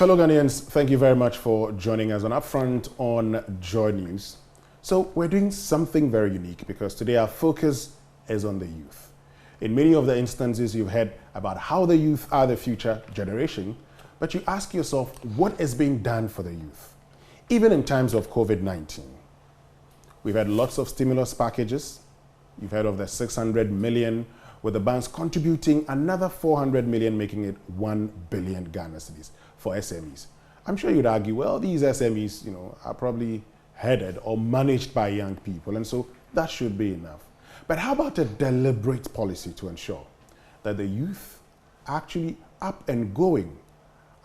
Fellow Ghanaians, thank you very much for joining us on Upfront on JoyNews. So we're doing something very unique because today our focus is on the youth. In many of the instances, you've heard about how the youth are the future generation, but you ask yourself, what is being done for the youth? Even in times of COVID-19. We've had lots of stimulus packages. You've heard of the 600 million, with the banks contributing another 400 million, making it 1 billion Ghana cedis for SMEs. I'm sure you'd argue, well, these SMEs, are probably headed or managed by young people, and so that should be enough. But how about a deliberate policy to ensure that the youth are actually up and going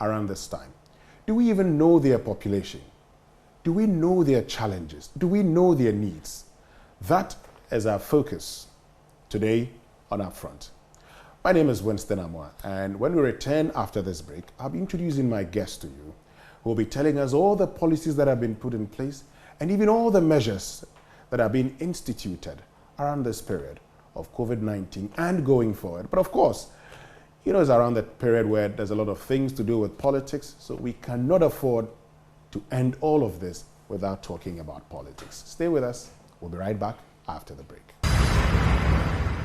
around this time? Do we even know their population? Do we know their challenges? Do we know their needs? That is our focus today on Upfront. My name is Winston Amwa, and when we return after this break, I'll be introducing my guest to you, who will be telling us all the policies that have been put in place and even all the measures that are being instituted around this period of COVID-19 and going forward. But of course, it's around that period where there's a lot of things to do with politics, so we cannot afford to end all of this without talking about politics. Stay with us. We'll be right back after the break.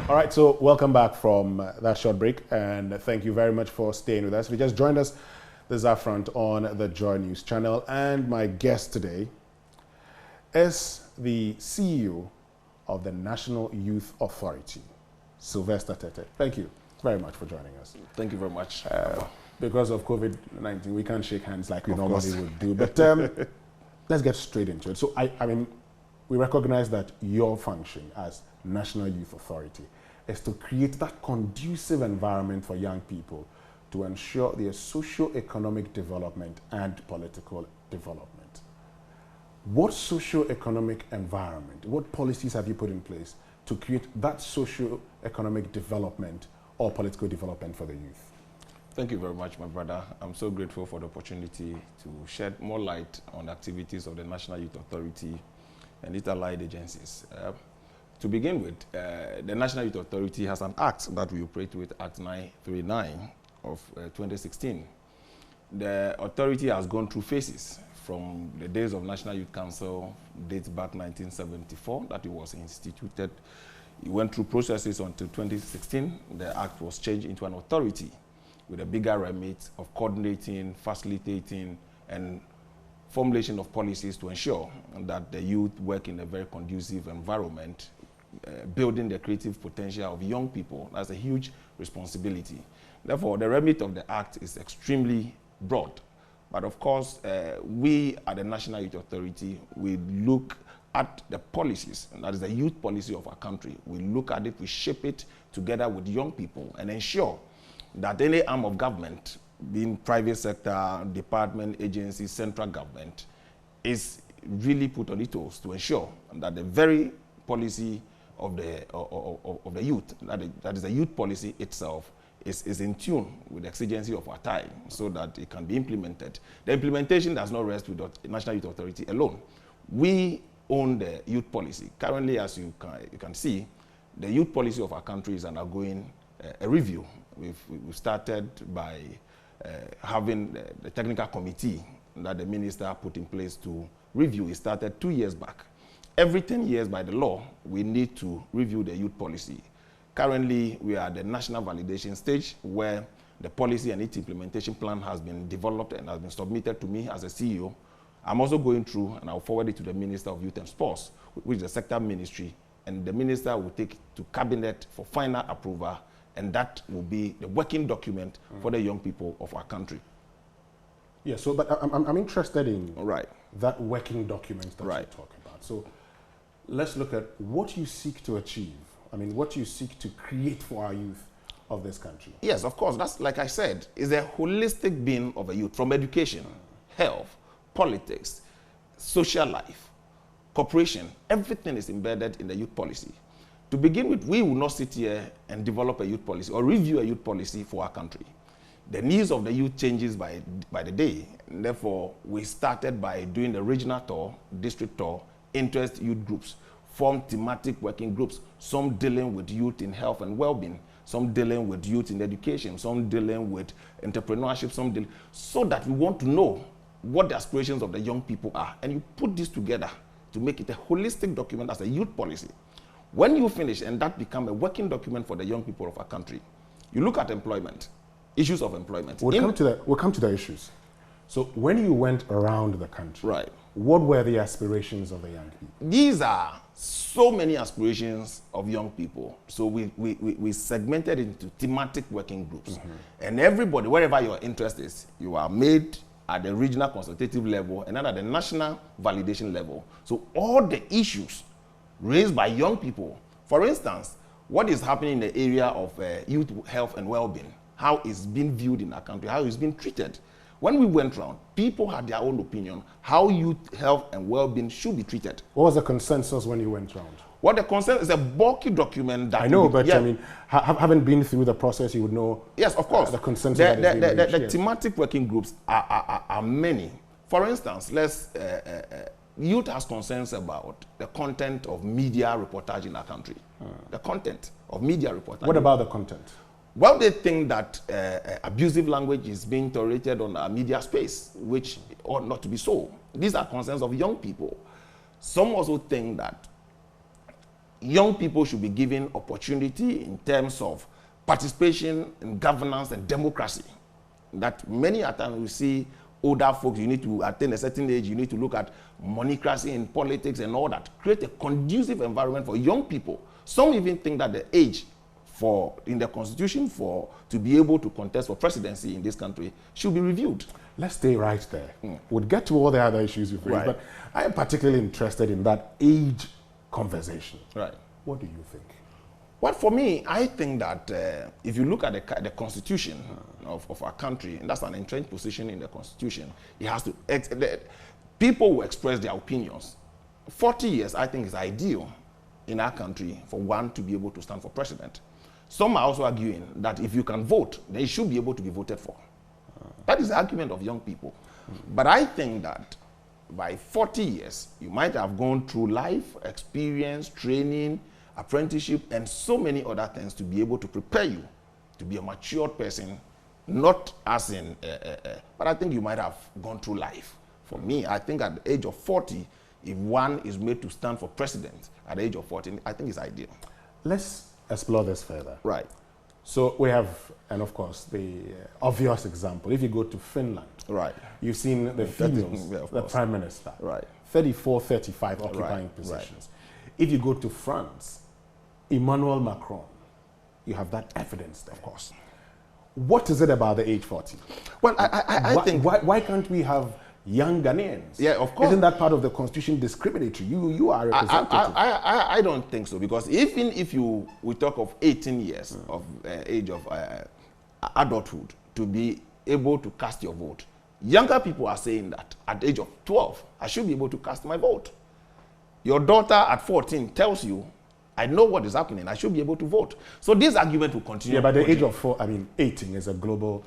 All right, so welcome back from that short break, and thank you very much for staying with us. If you just joined us, this is Upfront on the JoyNews channel, and my guest today is the CEO of the National Youth Authority, Sylvester Tete. Thank you very much for joining us. Thank you very much. Because of COVID-19, we can't shake hands like we normally would do, but let's get straight into it. So, we recognize that your function as National Youth Authority is to create that conducive environment for young people to ensure their socio-economic development and political development. What socio-economic environment, what policies have you put in place to create that socio-economic development or political development for the youth? Thank you very much, my brother. I'm so grateful for the opportunity to shed more light on the activities of the National Youth Authority and its allied agencies. To begin with, the National Youth Authority has an act that we operate with, Act 939 of 2016. The authority has gone through phases from the days of National Youth Council, dates back 1974, that it was instituted. It went through processes until 2016. The act was changed into an authority with a bigger remit of coordinating, facilitating, and formulation of policies to ensure that the youth work in a very conducive environment, building the creative potential of young people. That's a huge responsibility. Therefore, the remit of the act is extremely broad. But of course, we at the National Youth Authority, we look at the policies, and that is the youth policy of our country. We look at it, we shape it together with young people and ensure that any arm of government, being private sector, department, agency, central government, is really put on its toes to ensure that the very policy of the youth, that is the youth policy itself, is in tune with the exigency of our time so that it can be implemented. The implementation does not rest with the National Youth Authority alone. We own the youth policy. Currently, as you can see, the youth policy of our country is undergoing a review. We've started by having the technical committee that the minister put in place to review. It started 2 years back. Every 10 years by the law, we need to review the youth policy. Currently, we are at the national validation stage where the policy and its implementation plan has been developed and has been submitted to me as a CEO. I'm also going through, and I'll forward it to the Minister of Youth and Sports, which is the sector ministry, and the minister will take it to cabinet for final approval, and that will be the working document for the young people of our country. Yeah, so but I'm interested in that working document that you talk about. So let's look at what you seek to achieve. What you seek to create for our youth of this country. Yes, of course. That's, like I said, is a holistic being of a youth, from education, health, politics, social life, cooperation. Everything is embedded in the youth policy. To begin with, we will not sit here and develop a youth policy or review a youth policy for our country. The needs of the youth changes by the day. And therefore, we started by doing the regional tour, district tour, interest youth groups, form thematic working groups, some dealing with youth in health and well-being, some dealing with youth in education, some dealing with entrepreneurship, so that we want to know what the aspirations of the young people are. And you put this together to make it a holistic document as a youth policy. When you finish and that become a working document for the young people of our country, you look at employment, issues of employment. We'll come to the issues. So when you went around the country, right, what were the aspirations of the young people? These are so many aspirations of young people. So we segmented into thematic working groups. And everybody, wherever your interest is, you are made at the regional consultative level and then at the national validation level. So all the issues raised by young people, for instance, what is happening in the area of youth health and well-being, how it's been viewed in our country, how it's been treated. When we went around, people had their own opinion how youth health and well-being should be treated. What was the consensus when you went around? Well, the consensus is a bulky document that... I know, but I mean, having been through the process, you would know... Yes, of course. The consensus that is being reached, the thematic working groups are many. For instance, youth has concerns about the content of media reportage in our country. The content of media reportage. What about the content? Well, they think that abusive language is being tolerated on our media space, which ought not to be so. These are concerns of young people. Some also think that young people should be given opportunity in terms of participation in governance and democracy. That many a time we see older folks, you need to attain a certain age, you need to look at monocracy in politics and all that. Create a conducive environment for young people. Some even think that the age in the constitution to be able to contest for presidency in this country should be reviewed. Let's stay right there. We'll get to all the other issues you've raised, but I am particularly interested in that age conversation. Right. What do you think? Well, for me, I think that if you look at the constitution of our country, and that's an entrenched position in the constitution, it has to, people will express their opinions. 40 years, I think, is ideal in our country for one to be able to stand for president. Some are also arguing that if you can vote, then you should be able to be voted for. That is the argument of young people. But I think that by 40 years, you might have gone through life, experience, training, apprenticeship, and so many other things to be able to prepare you to be a matured person, not as in, but I think you might have gone through life. For me, I think at the age of 40, if one is made to stand for president at the age of 14, I think it's ideal. Let's explore this further. Right. So we have, and of course, the obvious example. If you go to Finland, right, you've seen the females, the prime minister, right, 34, 35 occupying positions. If you go to France, Emmanuel Macron, you have that evidence there. Of course. What is it about the age 40? Well, I think... Why can't we have young Ghanaians? Yeah, of course. Isn't that part of the constitution discriminatory? You are a representative. I don't think so, because even if we talk of 18 years of age of adulthood to be able to cast your vote, younger people are saying that at the age of 12, I should be able to cast my vote. Your daughter at 14 tells you, I know what is happening, I should be able to vote. So this argument will continue. Yeah, but the age of 18 is a global...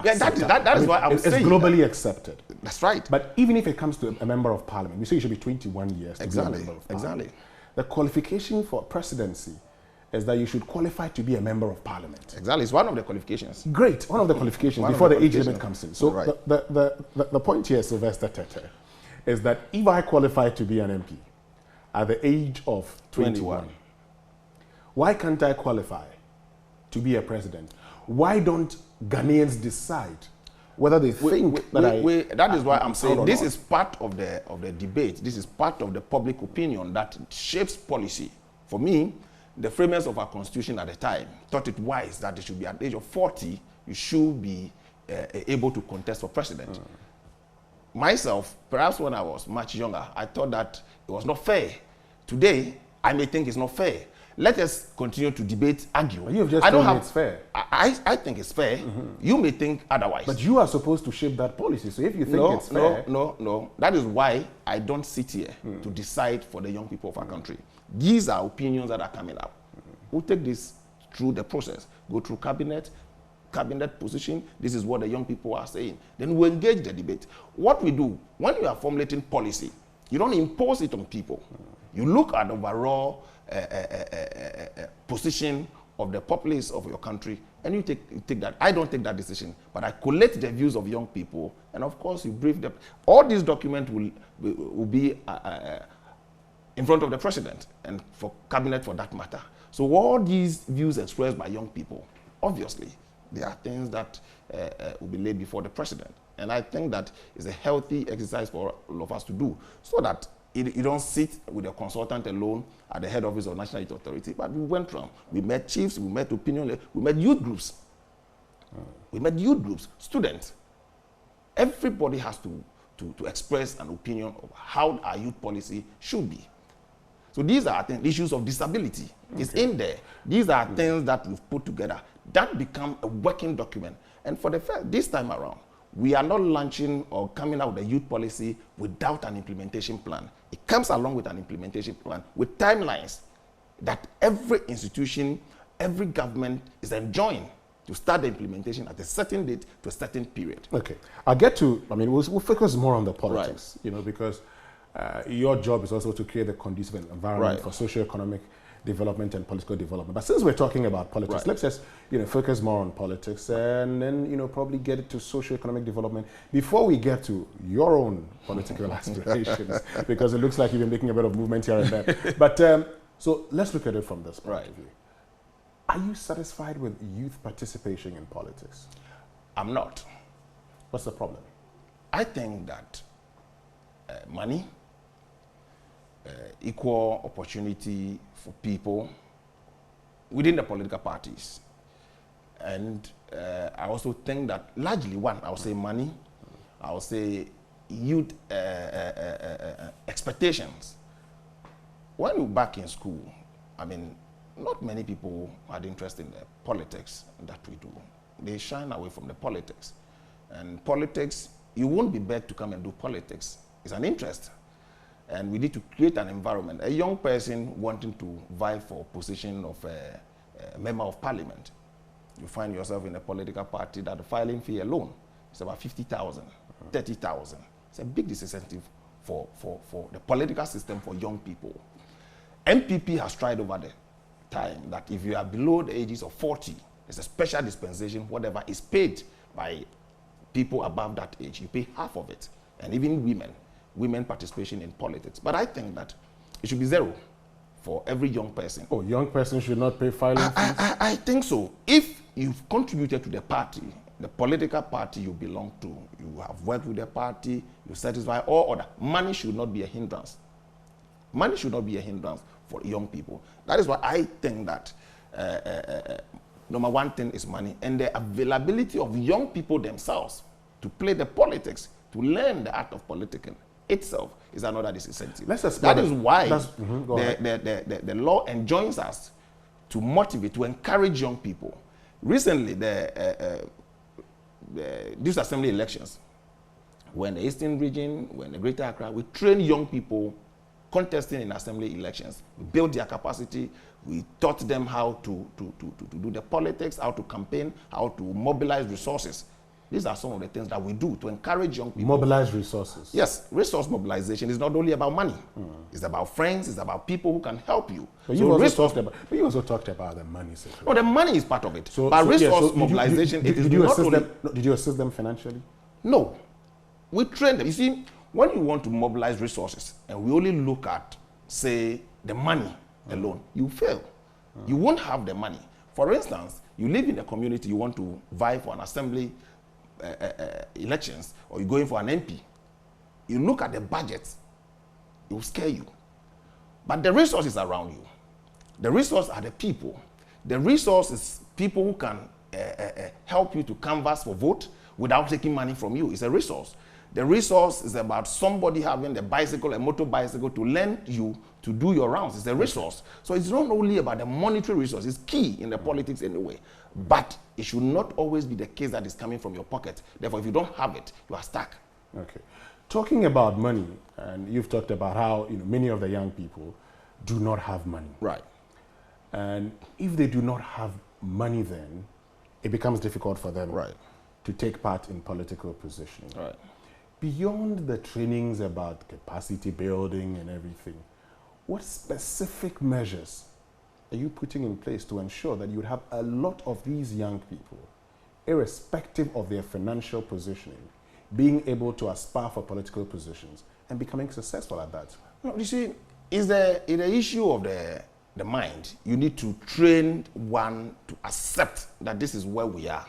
Yeah, that is why I'm saying it's globally accepted. That's right. But even if it comes to a member of parliament, we say you should be 21 years to be a member of parliament. Exactly. The qualification for presidency is that you should qualify to be a member of parliament. Exactly. It's one of the qualifications. Great. One of the qualifications before the age limit comes in. So the point here, Sylvester Tete, is that if I qualify to be an MP at the age of 21, why can't I qualify to be a president? Why don't Ghanaians decide whether they think that that is why I'm saying this is part of the debate. This is part of the public opinion that shapes policy. For me, the framers of our constitution at the time thought it wise that it should be at the age of 40, you should be able to contest for president. Myself, perhaps when I was much younger, I thought that it was not fair. Today, I may think it's not fair. Let us continue to debate, argue. But you've just told me it's fair. I think it's fair. You may think otherwise. But you are supposed to shape that policy. So if you think it's fair... No. That is why I don't sit here to decide for the young people of our country. These are opinions that are coming up. We'll take this through the process. Go through cabinet position. This is what the young people are saying. Then we engage the debate. What we do, when you are formulating policy, you don't impose it on people. You look at the overall position of the populace of your country, and you take that. I don't take that decision, but I collate the views of young people, and of course you brief them. All these documents will be in front of the president and for cabinet for that matter. So all these views expressed by young people, obviously, there are things that will be laid before the president. And I think that is a healthy exercise for all of us to do, so that you don't sit with a consultant alone at the head office of National Youth Authority. But we went from, we met chiefs, we met opinion leaders, we met youth groups. We met youth groups, students. Everybody has to express an opinion of how our youth policy should be. So these are things, issues of disability. Okay. It's in there. These are things that we've put together that become a working document. And for the first, this time around, we are not launching or coming out with a youth policy without an implementation plan. It comes along with an implementation plan with timelines that every institution, every government is enjoying to start the implementation at a certain date to a certain period. Okay. I'll get to, I mean, we'll focus more on the politics, right, you know, because your job is also to create the conducive environment, right, for socio-economic development and political development. But since we're talking about politics, right, let's just, you know, focus more on politics and then, you know, probably get it to socio-economic development before we get to your own political aspirations, because it looks like you've been making a bit of movement here and there. But so let's look at it from this point of view. Are you satisfied with youth participation in politics? I'm not. What's the problem? I think that money, equal opportunity for people within the political parties. And I also think that largely, one, I would say money, I would say youth expectations. When we were back in school, I mean, not many people had interest in the politics that we do. They shine away from the politics. And politics, you won't be begged to come and do politics. It's an interest. And we need to create an environment. A young person wanting to vie for a position of a member of parliament, you find yourself in a political party that the filing fee alone is about 50,000, 30,000. It's a big disincentive for the political system for young people. MPP has tried over the time that if you are below the ages of 40, there's a special dispensation, whatever is paid by people above that age. You pay half of it. And even women participation in politics. But I think that it should be zero for every young person. Oh, young person should not pay filing fees? I think so. If you've contributed to the party, the political party you belong to, you have worked with the party, you satisfy all other, money should not be a hindrance. Money should not be a hindrance for young people. That is why I think that number one thing is money, and the availability of young people themselves to play the politics, to learn the art of politicking itself is another disincentive. That is why the law enjoins us to motivate, to encourage young people. Recently, these assembly elections, when the Eastern region, when the Greater Accra, we train young people contesting in assembly elections. We built their capacity. We taught them how to do the politics, how to campaign, how to mobilize resources. These are some of the things that we do to encourage young people. Mobilize resources. Yes, resource mobilization is not only about money. It's about friends, it's about people who can help you. But you also talked about the money situation. No, the money is part of it. But resource mobilization, did you assist them financially? No. We train them. You see, when you want to mobilize resources and we only look at, say, the money alone, you fail. You won't have the money. For instance, you live in a community, you want to vie for an assembly elections, or you're going for an MP. You look at the budget, it will scare you. But the resources around you, the resource are the people. The resource is people who can help you to canvass for vote without taking money from you. It's a resource. The resource is about somebody having the bicycle, a motor bicycle, to lend you to do your rounds. It's a resource. So it's not only about the monetary resource. It's key in the politics anyway. But it should not always be the case that is coming from your pocket. Therefore, if you don't have it, you are stuck. Okay. Talking about money, and you've talked about how many of the young people do not have money. Right. And if they do not have money, then it becomes difficult for them to take part in political positioning. Right. Beyond the trainings about capacity building and everything, what specific measures are you putting in place to ensure that you would have a lot of these young people, irrespective of their financial positioning, being able to aspire for political positions and becoming successful at that? No, you see, is the issue of the mind. You need to train one to accept that this is where we are.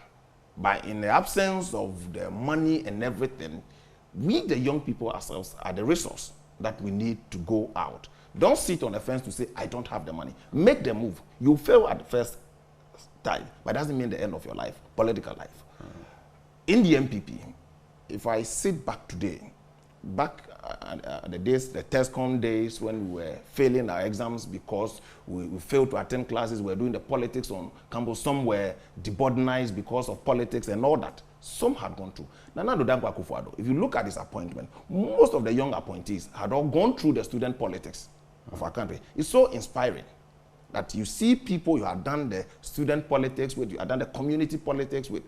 But in the absence of the money and everything, we, the young people ourselves, are the resource that we need to go out. Don't sit on the fence to say, I don't have the money. Make the move. You fail at the first time, but that doesn't mean the end of your life, political life. In the MPP, if I sit back today, back the days, the TESCOM days when we were failing our exams because we failed to attend classes, we were doing the politics on campus, some were deboardized because of politics and all that. Some had gone through. Nana Dankwa Akufo-Addo, if you look at his appointment, most of the young appointees had all gone through the student politics of our country. It's so inspiring that you see people you have done the student politics with, you have done the community politics with,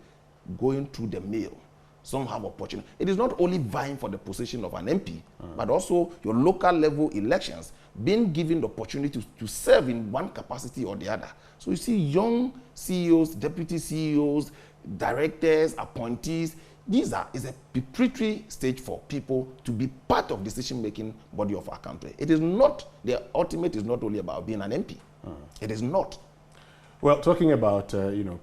going through the mill. Some have opportunity. It is not only vying for the position of an MP, but also your local level elections, being given the opportunity to serve in one capacity or the other. So you see young CEOs, deputy CEOs, directors, appointees. Is a preparatory stage for people to be part of decision-making body of our country. It is not, the ultimate is not only about being an MP. It is not. Well, talking about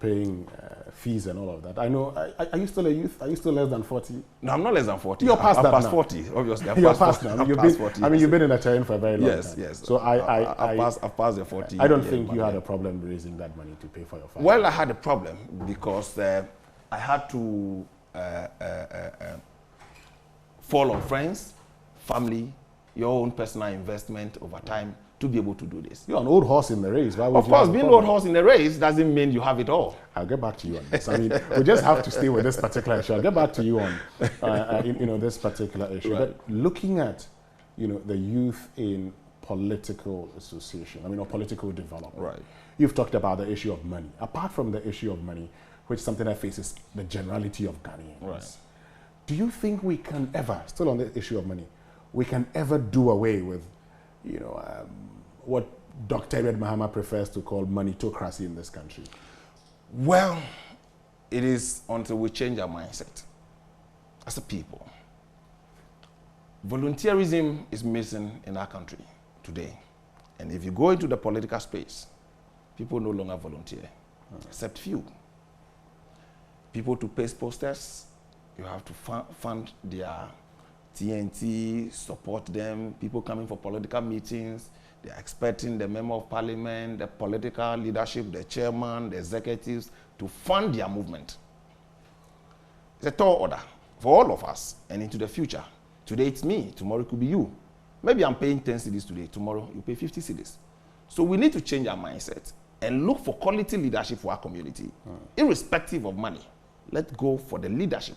paying fees and all of that, I know. Are you still a youth? Are you still less than 40? No, I'm not less than 40. You're past that past now. 40, obviously. You're past now. You've been 40. I mean, you've been in the terrain for a very long time. Yes. So I've passed the 40. I don't think you had a problem raising that money to pay for your family. Well, I had a problem because I had to fall on friends, family, your own personal investment over time to be able to do this. You're an old horse in the race. Why would of course, being an old horse in the race doesn't mean you have it all. I'll get back to you on this. I mean, we just have to stay with this particular issue. I'll get back to you on this particular issue. Right. But looking at the youth in political association, or political development. Right. You've talked about the issue of money. Apart from the issue of money, which is something that faces the generality of Ghanaians. Right. Do you think we can ever, still on the issue of money, we can ever do away with, what Dr. Edward Mahama prefers to call moneytocracy in this country? Well, it is until we change our mindset as a people. Volunteerism is missing in our country today. And if you go into the political space, people no longer volunteer, except few. People to paste posters, you have to fund their TNT, support them. People coming for political meetings, they are expecting the member of parliament, the political leadership, the chairman, the executives to fund their movement. It's a tall order for all of us and into the future. Today it's me, tomorrow it could be you. Maybe I'm paying 10 cedis today, tomorrow you pay 50 cedis. So we need to change our mindset and look for quality leadership for our community, irrespective of money. Let's go for the leadership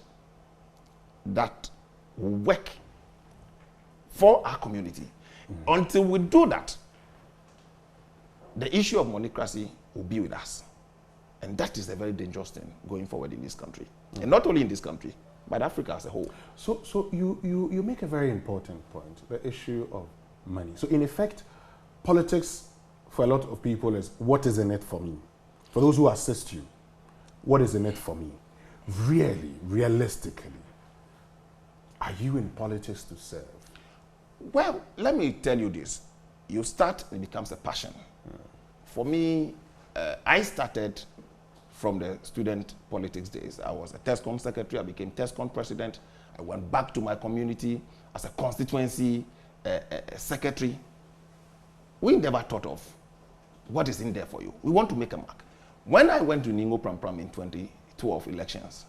that will work for our community. Until we do that, the issue of moneycracy will be with us. And that is a very dangerous thing going forward in this country. And not only in this country, but Africa as a whole. So you make a very important point, the issue of money. So in effect, politics for a lot of people is what is in it for me? For those who assist you, what is in it for me? Really, realistically, are you in politics to serve? Well, let me tell you this. You start, and it becomes a passion. For me, I started from the student politics days. I was a TESCOM secretary. I became TESCOM president. I went back to my community as a constituency secretary. We never thought of what is in there for you. We want to make a mark. When I went to Ningo Pram in 2012 elections,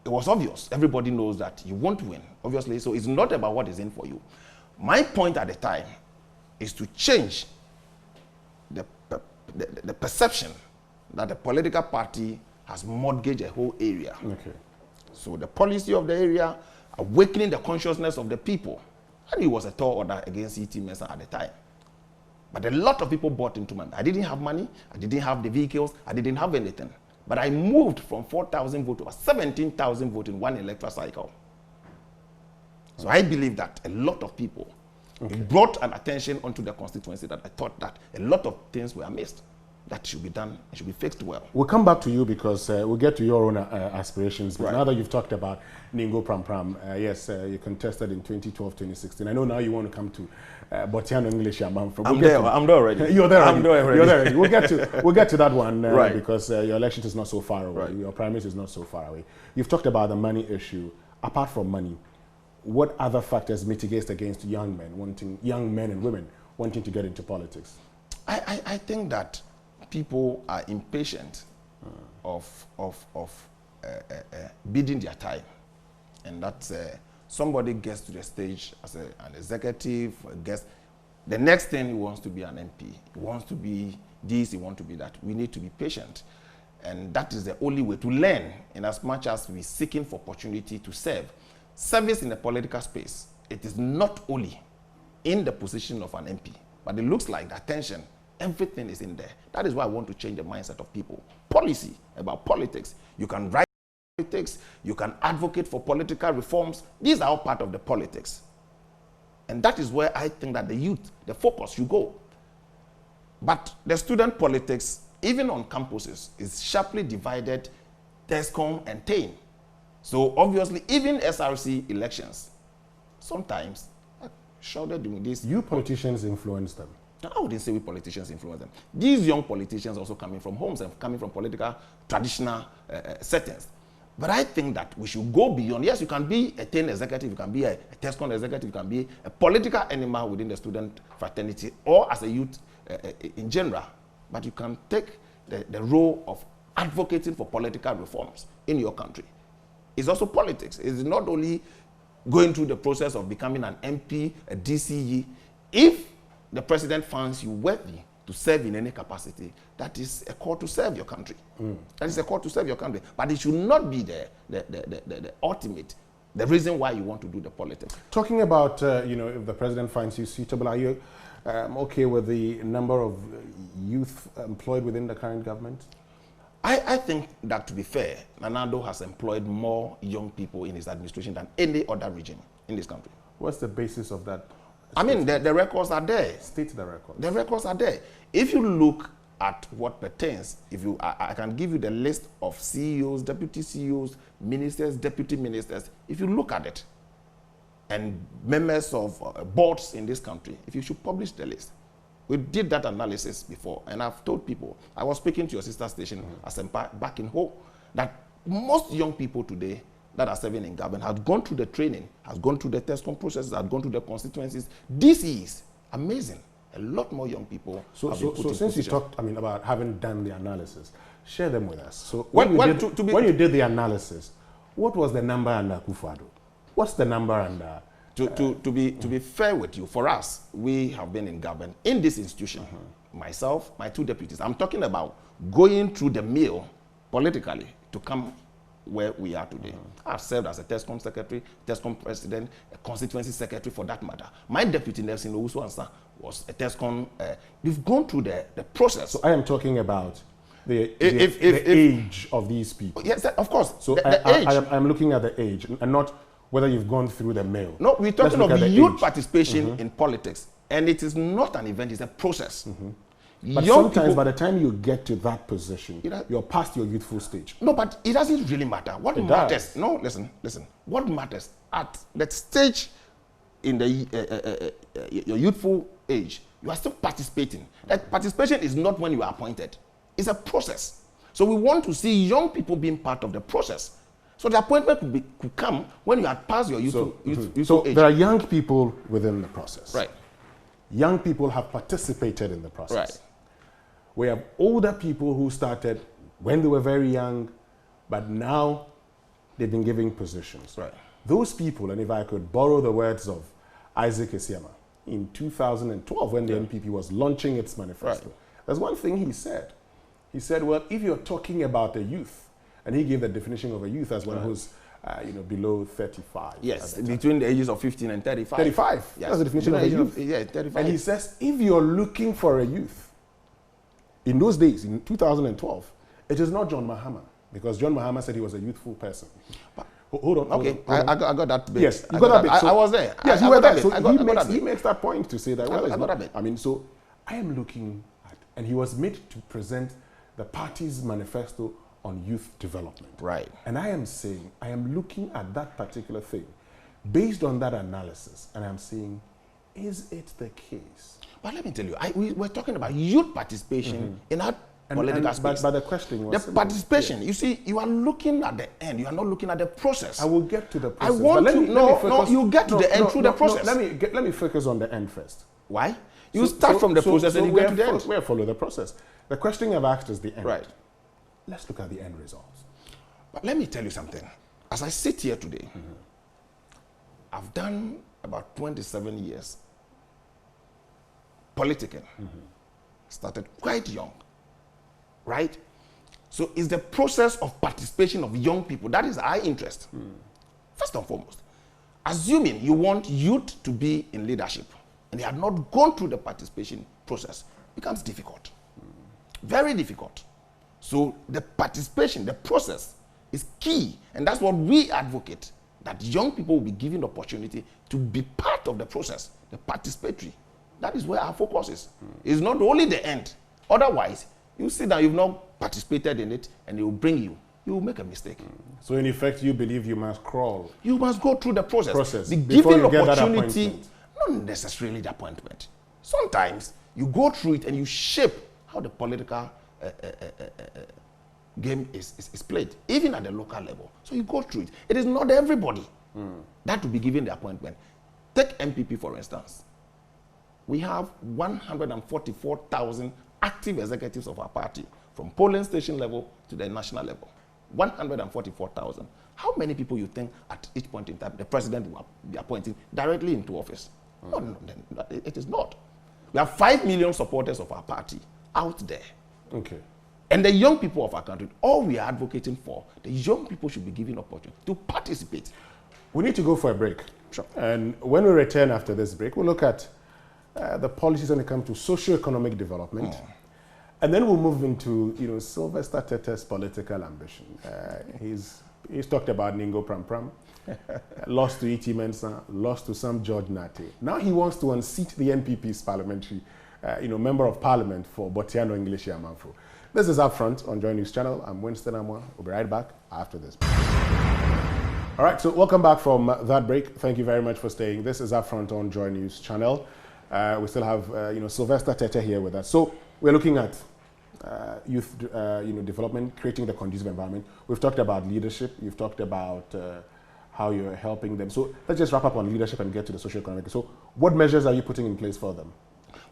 it was obvious. Everybody knows that you want to win, obviously. So it's not about what is in for you. My point at the time is to change the perception that the political party has mortgaged a whole area. Okay. So the policy of the area, awakening the consciousness of the people. And it was a tall order against E.T. Mensah at the time. But a lot of people bought into me. I didn't have money. I didn't have the vehicles. I didn't have anything. But I moved from 4,000 votes to 17,000 votes in one electoral cycle. So I believe that a lot of people Okay. It brought an attention onto the constituency that I thought that a lot of things were missed that should be done and should be fixed well. We'll come back to you because we'll get to your own aspirations. But now that you've talked about Ningo Pram Pram, yes, you contested in 2012, 2016. I know now you want to come to Botiano English. I'm there already. You're there already. You're there already. We'll get to that one because your election is not so far away. Right. Your primaries is not so far away. You've talked about the money issue. Apart from money, what other factors mitigate against young men and women wanting to get into politics? I think that people are impatient of bidding their time, and that somebody gets to the stage as an executive, the next thing he wants to be an MP, he wants to be this, he wants to be that. We need to be patient, and that is the only way to learn. In as much as we're seeking for opportunity to serve, service in the political space, it is not only in the position of an MP, but it looks like the attention. Everything is in there. That is why I want to change the mindset of people. Policy about politics. You can write politics. You can advocate for political reforms. These are all part of the politics. And that is where I think that the youth, the focus should go. But the student politics, even on campuses, is sharply divided, TESCOM and TAIN. So obviously, even SRC elections, sometimes, shouted doing this. You politicians influence them. I wouldn't say we politicians influence them. These young politicians also coming from homes and coming from political traditional settings. But I think that we should go beyond. Yes, you can be a TAIN executive, you can be a TESCOM executive, you can be a political animal within the student fraternity or as a youth in general. But you can take the role of advocating for political reforms in your country. It's also politics. It's not only going through the process of becoming an MP, a DCE. If the president finds you worthy to serve in any capacity, that is a call to serve your country. That is a call to serve your country. But it should not be the ultimate, the reason why you want to do the politics. Talking about, if the president finds you suitable, are you okay with the number of youth employed within the current government? I think that, to be fair, Nanado has employed more young people in his administration than any other region in this country. What's the basis of that? I mean, the records are there. State the records. The records are there. If you look at what pertains, I can give you the list of CEOs, deputy CEOs, ministers, deputy ministers. If you look at it, and members of boards in this country, if you should publish the list. We did that analysis before, and I've told people, I was speaking to your sister station back in Ho, that most young people today that are serving in government has gone through the training, has gone through the TESCOM processes, has gone through the constituencies. This is amazing. A lot more young people. So since you talked, about having done the analysis, share them with us. So when you did the analysis, what was the number under Akufo-Addo? What's the number under? To be fair with you, for us, we have been in government in this institution. Myself, my two deputies. I'm talking about going through the mill politically to come where we are today. I've served as a TESCOM secretary, TESCOM president, a constituency secretary for that matter. My deputy, Nelson Owusu Ansa, was a TESCOM. We've gone through the process. So I am talking about the age of these people. Yes, of course. So I'm looking at the age and not whether you've gone through the mail. No, we're talking of youth participation in politics. And it is not an event, it's a process. But sometimes by the time you get to that position, you're past your youthful stage. No, but it doesn't really matter. What matters, no, listen. What matters at that stage in the your youthful age, you are still participating. That participation is not when you are appointed. It's a process. So we want to see young people being part of the process. So the appointment could come when you are past your youthful age. So there are young people within the process. Right. Young people have participated in the process. Right. We have older people who started when they were very young, but now they've been given positions. Right. Those people, and if I could borrow the words of Isaac Esiama, in 2012 when the NPP was launching its manifesto, there's one thing he said. He said, well, if you're talking about a youth, and he gave the definition of a youth as one who's below 35. Yes, between the ages of 15 and 35. 35. Yes. That's the definition of a youth. 35. And he says, if you're looking for a youth, in those days, in 2012, it is not John Mahama, because John Mahama said he was a youthful person. But Hold on. Okay, hold on. I got that bit. Yes, you got that bit. I was there. Yes, I you were got there. that bit. So he makes that point to say that, well, it's I got not. that bit. I mean, so I am looking at, and he was made to present the party's manifesto on youth development. Right. And I am saying, I am looking at that particular thing based on that analysis, and I'm saying, is it the case? But let me tell you, we were talking about youth participation in our political space. But the question was the participation. You see, you are looking at the end. You are not looking at the process. I will get to the process. I want to. You get to the end through the process. Let me focus on the end first. Why? You start from the process and you get to the end. We follow the process. The question I've asked is the end. Right. Let's look at the end results. But let me tell you something. As I sit here today, I've done about 27 years politicking. Started quite young. Right? So it's the process of participation of young people. That is our interest. First and foremost. Assuming you want youth to be in leadership and they have not gone through the participation process, becomes difficult. Very difficult. So the participation, the process is key. And that's what we advocate, that young people will be given the opportunity to be part of the process, the participatory. That is where our focus is. It's not only the end. Otherwise, you see that you've not participated in it and it will bring you. You will make a mistake. So in effect, you believe you must crawl. You must go through the process. Be before given you get opportunity, that appointment. not necessarily the appointment. Sometimes you go through it and you shape how the political game is played, even at the local level. So you go through it. It is not everybody that will be given the appointment. Take MPP, for instance. We have 144,000 active executives of our party, from polling station level to the national level. 144,000. How many people you think at each point in time the president will be appointing directly into office? No, it is not. We have 5 million supporters of our party out there. Okay. And the young people of our country, all we are advocating for, the young people should be given opportunity to participate. We need to go for a break. Sure. And when we return after this break, we'll look at the policies when it comes to socio-economic development. And then we'll move into, Sylvester Tete's political ambition. He's talked about Ningo Pram Pram, lost to E.T. Mensah, lost to Sam George Nate. Now he wants to unseat the NPP's parliamentary, member of parliament for Botiano English Yamanfo. This is Upfront on JoyNews channel. I'm Winston Amwa. We'll be right back after this. All right, so welcome back from that break. Thank you very much for staying. This is Upfront on JoyNews channel. We still have, Sylvester Tete here with us. So we're looking at youth, development, creating the conducive environment. We've talked about leadership. You've talked about how you're helping them. So let's just wrap up on leadership and get to the socio-economic. So what measures are you putting in place for them?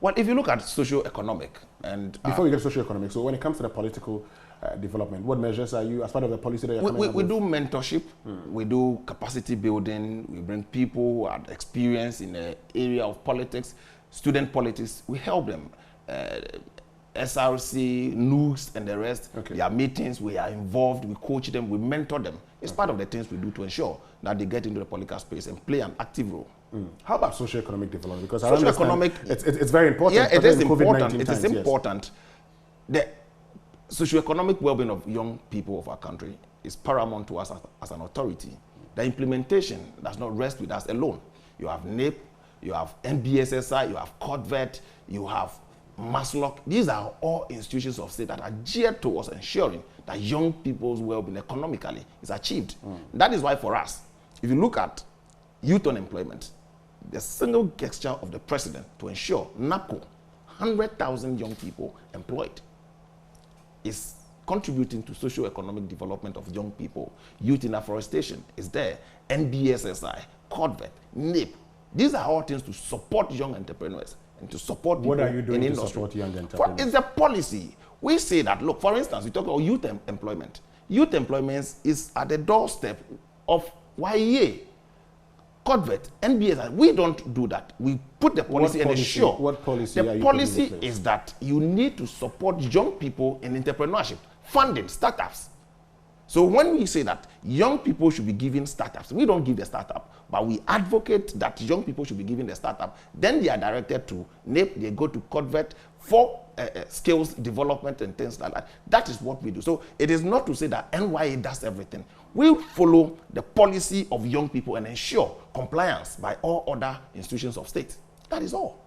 Well, if you look at socio-economic and... Before we get to socio-economic, so when it comes to the political development, what measures are you, as part of the policy that you're coming up with? We do mentorship, we do capacity building, we bring people who are experienced in the area of politics, student politics, we help them. SRC, NUCs, and the rest, their meetings, we are involved, we coach them, we mentor them. It's part of the things we do to ensure that they get into the political space and play an active role. How about socio-economic development? Because socio-economic, it's very important. Yeah, it is important. It is important. The socio-economic well-being of young people of our country is paramount to us as an authority. The implementation does not rest with us alone. You have NAPE, you have NBSSI, you have CODVET, you have MASLOC. These are all institutions of state that are geared towards ensuring that young people's well-being economically is achieved. That is why for us, if you look at youth unemployment, the single gesture of the president to ensure NAPCO, 100,000 young people employed, is contributing to socio-economic development of young people. Youth in afforestation is there. NBSSI, CODVET, NAPE. These are all things to support young entrepreneurs and to support people in industry. What are you doing to support young entrepreneurs? It's a policy. We say that, look, for instance, we talk about youth employment. Youth employment is at the doorstep of YEA, CODVET, NBS. We don't do that. We put the policy and ensure. What policy are you policy is that you need to support young people in entrepreneurship, funding, startups. So when we say that young people should be given startups, we don't give the startup, but we advocate that young people should be given the startup. Then they are directed to NAPE, they go to CODVET for skills development and things like that. That is what we do. So it is not to say that NYA does everything. We follow the policy of young people and ensure compliance by all other institutions of state. That is all.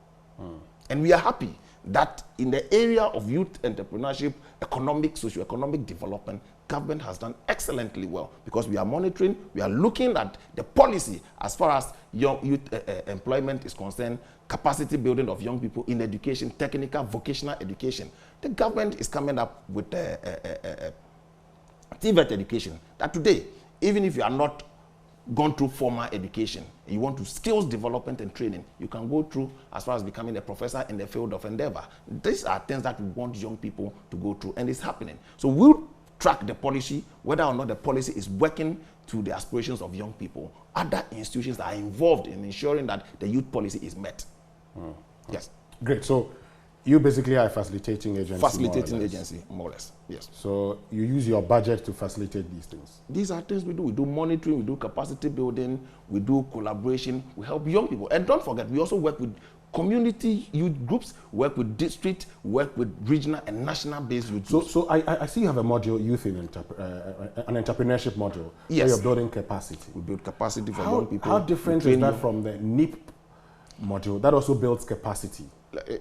And we are happy that in the area of youth entrepreneurship, economic, socio-economic development, government has done excellently well, because we are monitoring, we are looking at the policy as far as young youth employment is concerned, capacity building of young people in education, technical, vocational education. The government is coming up with TVET education, that today, even if you are not gone through formal education, you want to skills development and training, you can go through as far as becoming a professor in the field of endeavor. These are things that we want young people to go through, and it's happening. So we'll track the policy, whether or not the policy is working to the aspirations of young people. Other institutions are involved in ensuring that the youth policy is met. Yes. Great. So you basically are a facilitating agency. Facilitating agency, more or less. Yes. So you use your budget to facilitate these things. These are things we do. We do monitoring, we do capacity building, we do collaboration, we help young people. And don't forget, we also work with community youth groups, work with district, work with regional and national based youth groups. So I see you have a module, youth in an entrepreneurship module. Yes. Where you're building capacity. We build capacity for young people. How different is that from the NIP module that also builds capacity?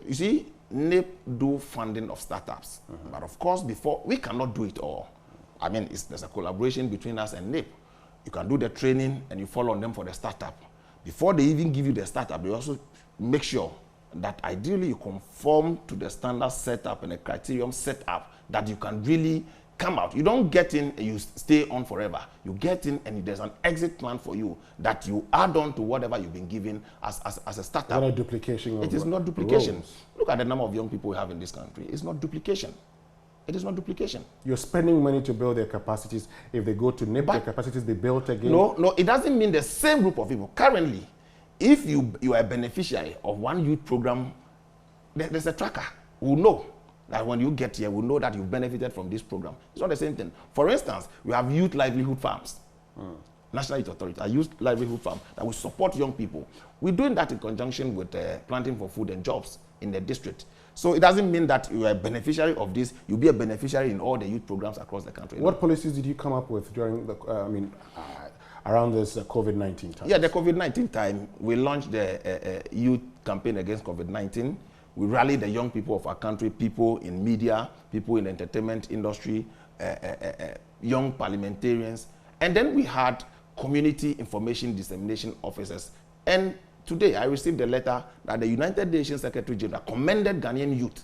You see, NIP do funding of startups. But of course, before, we cannot do it all. I mean, there's a collaboration between us and NIP. You can do the training and you follow on them for the startup. Before they even give you the startup, they also make sure that ideally you conform to the standard setup and the criterion set up, that you can really come out. You don't get in and you stay on forever. You get in and there's an exit plan for you that you add on to whatever you've been given as a startup. Not a duplication of It is not duplication. roles. Look at the number of young people we have in this country. It's not duplication. It is not duplication. You're spending money to build their capacities. If they go to NIP, their capacities be built again. No, it doesn't mean the same group of people. Currently, if you are a beneficiary of one youth program, there's a tracker. We'll know that when you get here, we'll know that you've benefited from this program. It's not the same thing. For instance, we have youth livelihood farms. National Youth Authority, a youth livelihood farm that will support young people. We're doing that in conjunction with Planting for Food and Jobs in the district. So it doesn't mean that you are a beneficiary of this. You'll be a beneficiary in all the youth programs across the country. What policies did you come up with during the, around this COVID-19 time? Yeah, the COVID-19 time, we launched the youth campaign against COVID-19. We rallied the young people of our country, people in media, people in the entertainment industry, young parliamentarians. And then we had community information dissemination officers. And today I received a letter that the United Nations Secretary General commended Ghanaian youth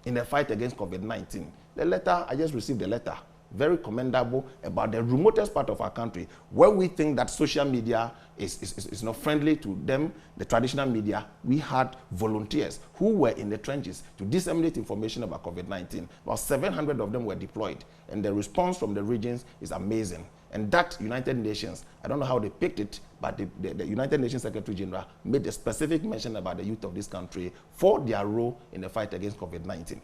in the fight against COVID-19. The letter, I just received a letter, very commendable, about the remotest part of our country, where we think that social media is not friendly to them, the traditional media. We had volunteers who were in the trenches to disseminate information about COVID-19. About 700 of them were deployed, and the response from the regions is amazing. And that United Nations, I don't know how they picked it, but the United Nations Secretary General made a specific mention about the youth of this country for their role in the fight against COVID-19.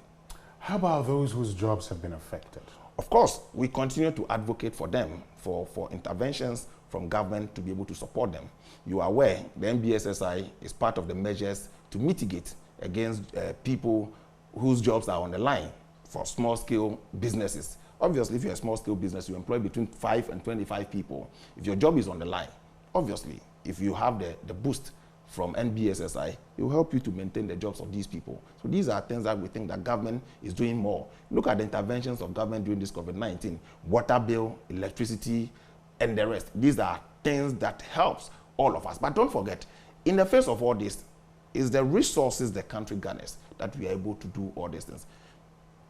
How about those whose jobs have been affected? Of course, we continue to advocate for them, for interventions from government to be able to support them. You are aware the NBSSI is part of the measures to mitigate against people whose jobs are on the line for small-scale businesses. Obviously, if you're a small-scale business, you employ between 5 and 25 people. If your job is on the line, obviously, if you have the boost from NBSSI, it will help you to maintain the jobs of these people. So these are things that we think that government is doing more. Look at the interventions of government during this COVID-19, water bill, electricity, and the rest. These are things that helps all of us. But don't forget, in the face of all this, is the resources the country garners that we are able to do all these things.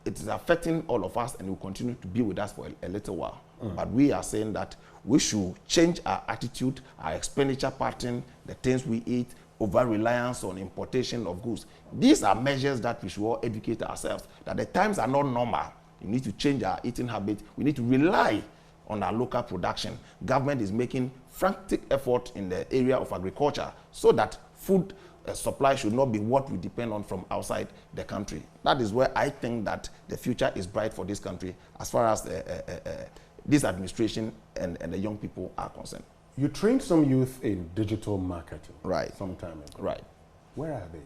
It is affecting all of us and will continue to be with us for a little while. But we are saying that we should change our attitude, our expenditure pattern, the things we eat, over-reliance on importation of goods. These are measures that we should all educate ourselves, that the times are not normal. We need to change our eating habit. We need to rely on our local production. Government is making frantic effort in the area of agriculture so that food supply should not be what we depend on from outside the country. That is where I think that the future is bright for this country as far as this administration and the young people are concerned. You trained some youth in digital marketing. Right. Some time ago. Right. Where are they?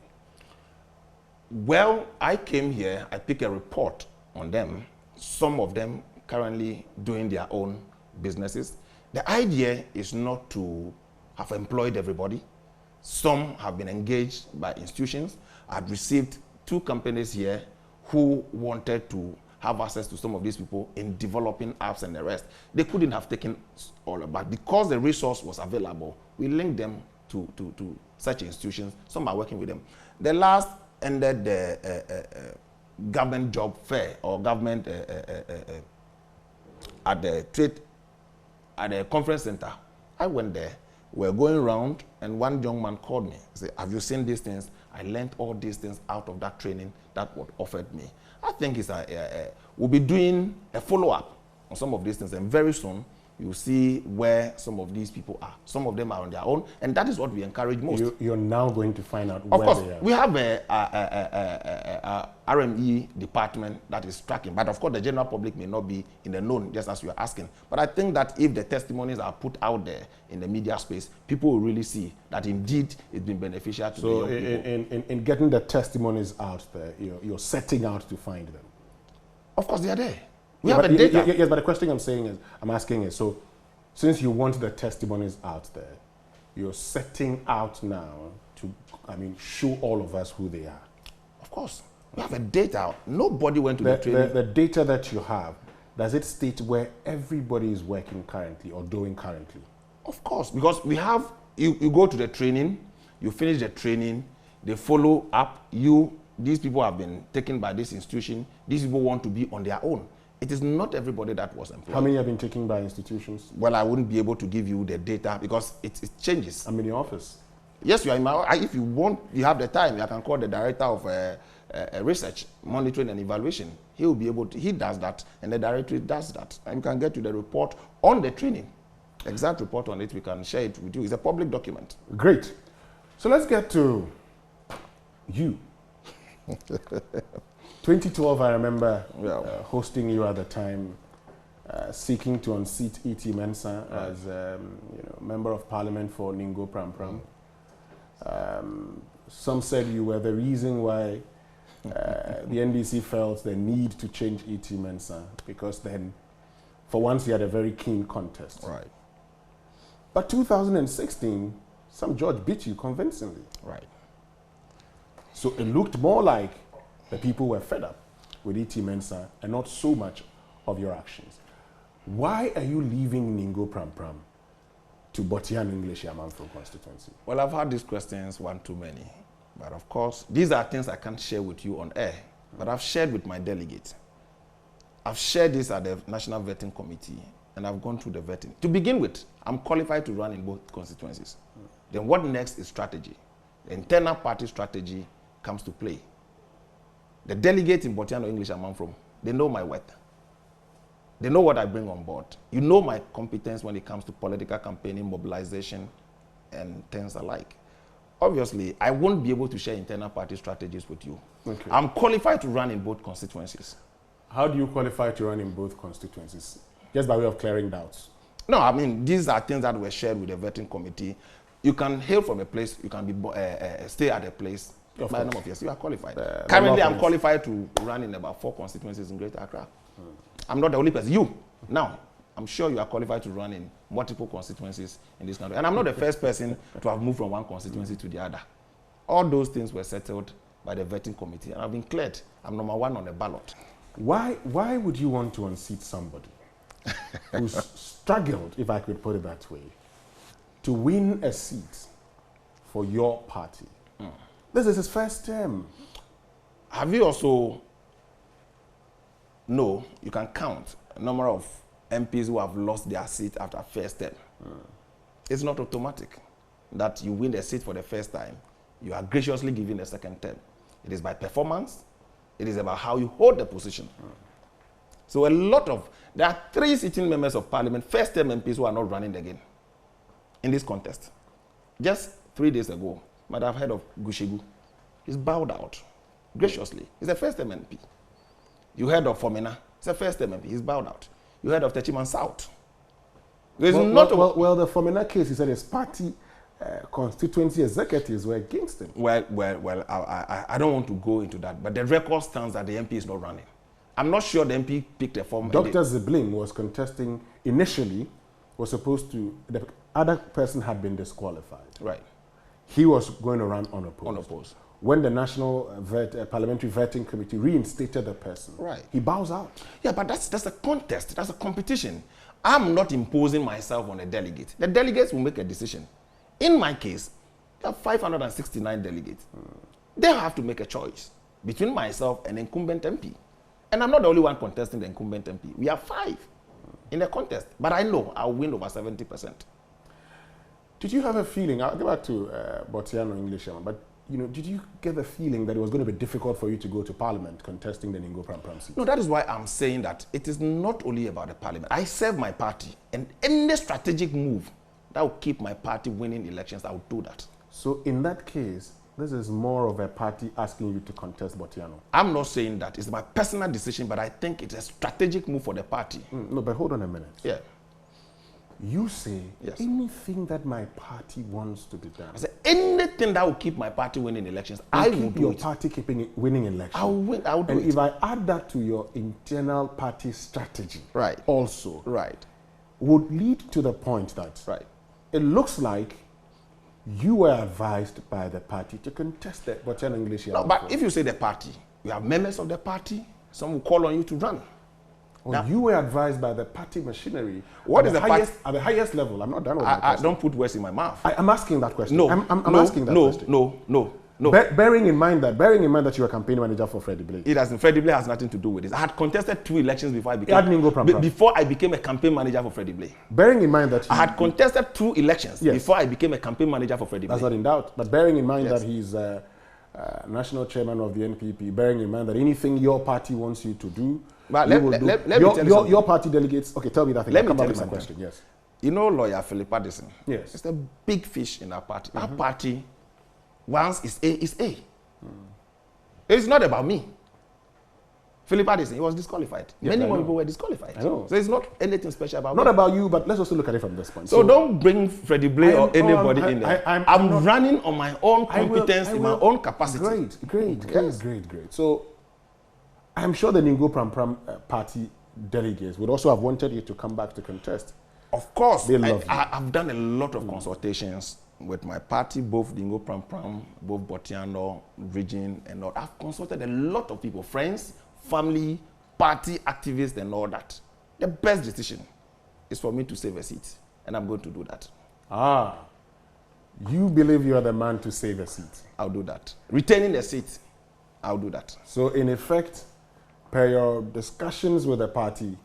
Well, I came here, I picked a report on them. Some of them currently doing their own businesses. The idea is not to have employed everybody. Some have been engaged by institutions. I've received 2 companies here who wanted to have access to some of these people in developing apps and the rest. They couldn't have taken all of that. Because the resource was available, we linked them to such institutions. Some are working with them. The last ended the government job fair or government at the conference center. I went there. We're going around, and one young man called me. He said, "Have you seen these things? I learned all these things out of that training that was offered me." I think we'll be doing a follow-up on some of these things, and very soon you'll see where some of these people are. Some of them are on their own, and that is what we encourage most. You're now going to find out of where course, they are. we have a RME department that is tracking, but of course the general public may not be in the known, just as you are asking. But I think that if the testimonies are put out there in the media space, people will really see that indeed it's been beneficial to the young people. In getting the testimonies out there, you're setting out to find them. Of course, they are there. We have a data. Yes, but the question I'm asking is, so since you want the testimonies out there, you're setting out now to, show all of us who they are. Of course. We have a data. Nobody went to the training. The data that you have, does it state where everybody is working currently or doing currently? Of course, because we have, you go to the training, you finish the training, they follow up, these people have been taken by this institution, these people want to be on their own. It is not everybody that was employed. How many have been taken by institutions? Well, I wouldn't be able to give you the data because it changes. I'm in your office. Yes, you are in my office. If you want, you have the time, I can call the director of research, monitoring and evaluation. He will be able to, he does that, and the directorate does that. And you can get to the report on the training. Exact report on it, we can share it with you. It's a public document. Great. So let's get to you. 2012, I remember hosting you at the time, seeking to unseat E.T. Mensah as member of parliament for Ningo Pram Pram. Some said you were the reason why the NDC felt the need to change E.T. Mensah, because then, for once, he had a very keen contest. Right. But 2016, some judge beat you convincingly. Right. So it looked more like the people were fed up with E.T. Mensah and not so much of your actions. Why are you leaving Ningo Pram Pram to Botian English Yamanfro constituency? Well, I've had these questions one too many. But of course, these are things I can't share with you on air. But I've shared with my delegate. I've shared this at the National Vetting Committee, and I've gone through the vetting. To begin with, I'm qualified to run in both constituencies. Then what next is strategy. The internal party strategy comes to play. The delegates in Botiano English Amanfrom, they know my worth. They know what I bring on board. You know my competence when it comes to political campaigning, mobilization, and things alike. Obviously, I won't be able to share internal party strategies with you. Okay. I'm qualified to run in both constituencies. How do you qualify to run in both constituencies? Just by way of clearing doubts. No, I mean, these are things that were shared with the vetting committee. You can hail from a place, you can be stay at a place. By a number of years, you are qualified. Currently, I'm qualified to run in about 4 constituencies in Greater Accra. I'm not the only person. You, now, I'm sure you are qualified to run in multiple constituencies in this country. And I'm not the first person to have moved from one constituency to the other. All those things were settled by the vetting committee, and I've been cleared. I'm number 1 on the ballot. Why would you want to unseat somebody who's struggled, if I could put it that way, to win a seat for your party? This is his first term. Have you also know, you can count a number of MPs who have lost their seat after first term. It's not automatic that you win the seat for the first time. You are graciously given the second term. It is by performance. It is about how you hold the position. So there are 3 sitting members of parliament, first term MPs who are not running again in this contest. Just 3 days ago, might have heard of Gushegu. He's bowed out graciously. He's a first-term MP. You heard of Fomena. He's a first-term MP. He's bowed out. You heard of Techiman South. There's Well, not well, the Fomena case, he said his party constituency executives were against him. Well, I don't want to go into that, but the record stands that the MP is not running. I'm not sure the MP picked a form. Dr. Zibling was contesting initially, the other person had been disqualified. Right. He was going to run unopposed. Unopposed. When the National Parliamentary Vetting Committee reinstated the person, right, he bows out. Yeah, but that's a contest. That's a competition. I'm not imposing myself on a delegate. The delegates will make a decision. In my case, there are 569 delegates. They have to make a choice between myself and incumbent MP. And I'm not the only one contesting the incumbent MP. We are 5 in the contest. But I know I'll win over 70%. Did you have a feeling, I'll go back to Botiano English, but did you get the feeling that it was going to be difficult for you to go to Parliament contesting the Ningo Pram seat? No, that is why I'm saying that it is not only about the Parliament. I serve my party, and any strategic move that will keep my party winning elections, I will do that. So in that case, this is more of a party asking you to contest Botiano? I'm not saying that. It's my personal decision, but I think it's a strategic move for the party. No, but hold on a minute. Yeah. You say yes, anything that my party wants to be done. I say anything that will keep my party winning elections, I will do your it. Party keeping winning elections. I'll win. I'll do and it. And if I add that to your internal party strategy, right, also, right, would lead to the point that right, it looks like you were advised by the party to contest the Botiano English. No, but if you say the party, you have members of the party. Some will call on you to run. Well, you were advised by the party machinery. What is the highest at the highest level? I'm not done with that question. Don't put words in my mouth. I'm asking that question. No, I'm asking that question. No. Bearing in mind that you were campaign manager for Freddie Blake. It doesn't. Freddie Blake has nothing to do with this. I had contested 2 elections before I became a campaign manager for Freddie Blake. Bearing in mind that I had contested 2 elections before I became a campaign manager for Freddie Blake. That's not in doubt. But bearing in mind that he's national chairman of the NPP, bearing in mind that anything your party wants you to do, but let me tell you something. Your party delegates, okay, tell me that thing. Let me come tell back you with my something. question, yes. You know lawyer Philip Addison? Yes. It's a big fish in our party. Our party, once is A, is A. It's not about me. Philip Addison, he was disqualified. Yes, Many more people were disqualified. I know. So it's not anything special about Not me. about you, but let's also look at it from this point. So don't bring Freddie Blake or anybody in there. I'm running on my own competence, in my own capacity. Great. So I'm sure the Ningo Pram party delegates would also have wanted you to come back to contest. Of course. They love you. I've done a lot of consultations with my party, both Ningo Pram, both Botiano, region, and all. I've consulted a lot of people, friends, family, party activists, and all that. The best decision is for me to save a seat, and I'm going to do that. You believe you are the man to save a seat? I'll do that. Retaining the seat, I'll do that. So in effect, per your discussions with the party,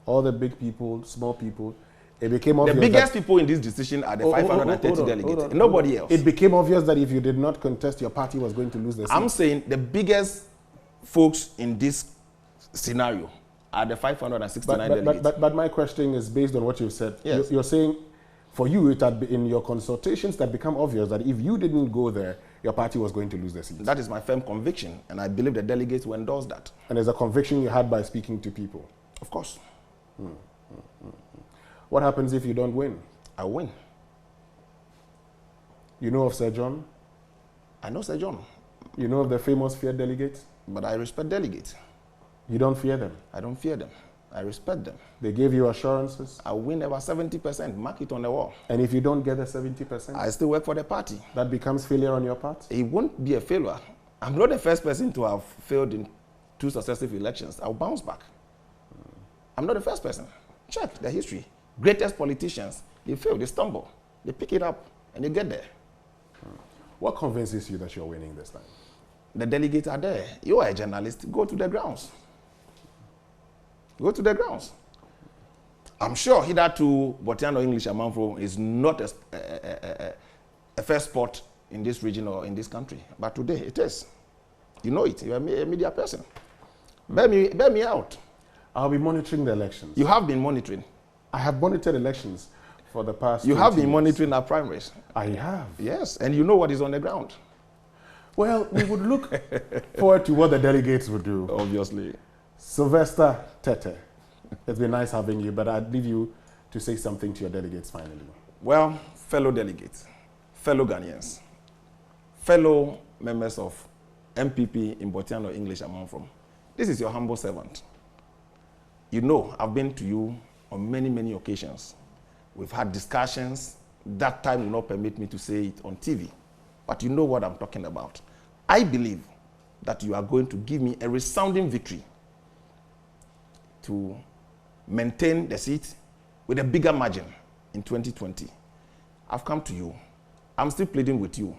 all the big people, small people, it became obvious. The biggest people in this decision are the 530 delegates. Nobody else. It became obvious that if you did not contest, your party was going to lose the seat. I'm saying the biggest folks in this scenario are the 569 delegates. But my question is based on what you've said. Yes. You're saying, for you, it had been in your consultations that become obvious that if you didn't go there, your party was going to lose the seat. That is my firm conviction, and I believe the delegates will endorse that. And there's a conviction you had by speaking to people. Of course. What happens if you don't win? I win. You know of Sir John? I know Sir John. You know of the famous feared delegates? But I respect delegates. You don't fear them? I don't fear them. I respect them. They gave you assurances? I win about 70%. Mark it on the wall. And if you don't get the 70%? I still work for the party. That becomes failure on your part? It won't be a failure. I'm not the first person to have failed in 2 successive elections. I'll bounce back. I'm not the first person. Check the history. Greatest politicians, they fail, they stumble, they pick it up, and they get there. What convinces you that you're winning this time? The delegates are there. You are a journalist. Go to the grounds. Go to the grounds. I'm sure hitherto Botiano English Amanfro is not a first spot in this region or in this country. But today it is. You know it. You're a media person. Bear me out. I'll be monitoring the elections. You have been monitoring. I have monitored elections for the past. You have been years. monitoring our primaries. I have. Yes, and you know what is on the ground. Well, we would look forward to what the delegates would do. Obviously. Sylvester Tete, It's been nice having you, but I'd leave you to say something to your delegates finally. Well, fellow delegates, fellow Ghanaians, fellow members of MPP in Botiano English I'm from, this is your humble servant. You know, I've been to you on many, many occasions. We've had discussions. That time will not permit me to say it on TV, but you know what I'm talking about. I believe that you are going to give me a resounding victory to maintain the seat with a bigger margin in 2020. I've come to you. I'm still pleading with you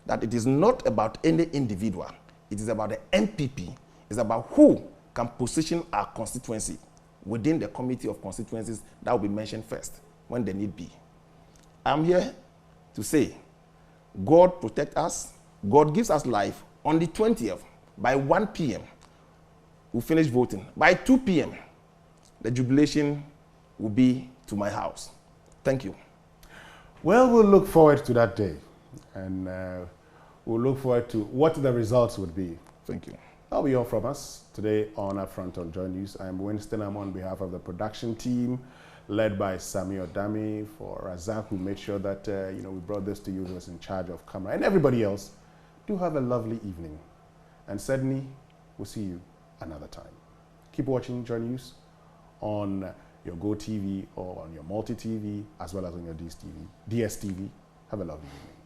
that it is not about any individual. It is about the MPP. It's about who can position our constituency within the committee of constituencies that will be mentioned first when the need be. I'm here to say, God protect us. God gives us life. On the 20th, by 1 p.m., we'll finish voting. By 2 p.m., the jubilation will be to my house. Thank you. Well, we'll look forward to that day, and we'll look forward to what the results would be. Thank you. That'll be all from us today on Upfront on JoyNews. I'm Winston. I'm on behalf of the production team, led by Sami Odami, for Razak, who made sure that we brought this to you, who was in charge of camera, and everybody else. Do have a lovely evening, and certainly we'll see you another time. Keep watching JoyNews on your Go TV or on your multi TV, as well as on your DSTV. Have a lovely evening.